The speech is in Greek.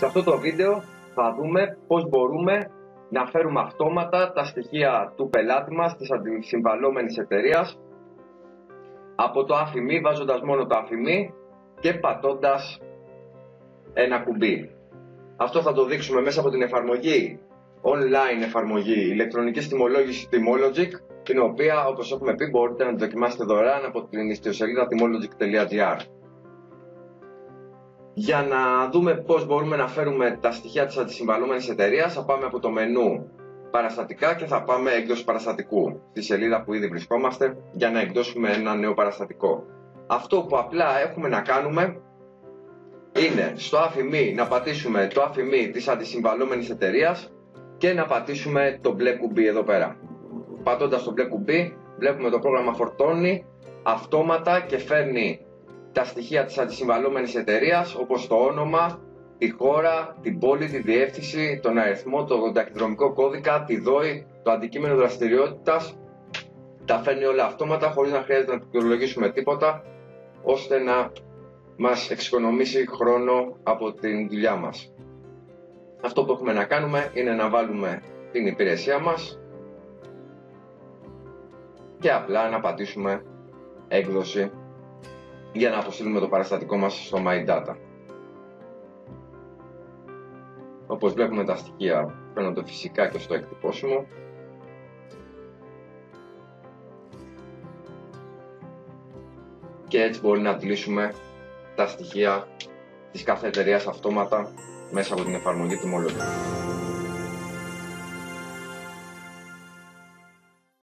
Σε αυτό το βίντεο θα δούμε πώς μπορούμε να φέρουμε αυτόματα τα στοιχεία του πελάτη μας, της αντισυμβαλόμενης εταιρείας, από το αφημί, βάζοντας μόνο το αφημί και πατώντας ένα κουμπί. Αυτό θα το δείξουμε μέσα από την εφαρμογή, online εφαρμογή ηλεκτρονικής τιμολόγησης Timologic, την οποία, όπως έχουμε πει, μπορείτε να τη δοκιμάσετε δωρεάν από την ιστοσελίδα timologic.gr. Για να δούμε πώς μπορούμε να φέρουμε τα στοιχεία της αντισυμβαλόμενης εταιρείας, θα πάμε από το μενού παραστατικά και θα πάμε έκδοση παραστατικού, στη σελίδα που ήδη βρισκόμαστε, για να εκδώσουμε ένα νέο παραστατικό. Αυτό που απλά έχουμε να κάνουμε είναι στο αφημί να πατήσουμε το αφημί της αντισυμβαλόμενης εταιρείας και να πατήσουμε το μπλε κουμπί εδώ πέρα. Πατώντας το μπλε κουμπί, βλέπουμε το πρόγραμμα φορτώνει αυτόματα και φέρνει τα στοιχεία της αντισυμβαλόμενης εταιρείας, όπως το όνομα, τη χώρα, την πόλη, τη διεύθυνση, τον αριθμό, τον ταχυδρομικό κώδικα, τη ΔΟΗ, το αντικείμενο δραστηριότητας. Τα φέρνει όλα αυτόματα χωρίς να χρειάζεται να πληκτρολογήσουμε τίποτα, ώστε να μας εξοικονομήσει χρόνο από την δουλειά μας. Αυτό που έχουμε να κάνουμε είναι να βάλουμε την υπηρεσία μας και απλά να πατήσουμε έκδοση για να αποστείλουμε το παραστατικό μας στο My Data. Όπως βλέπουμε, τα στοιχεία φαίνονται φυσικά και στο εκτυπώσιμο. Και έτσι μπορεί να αντλήσουμε τα στοιχεία της κάθε εταιρείας αυτόματα μέσα από την εφαρμογή Timologic.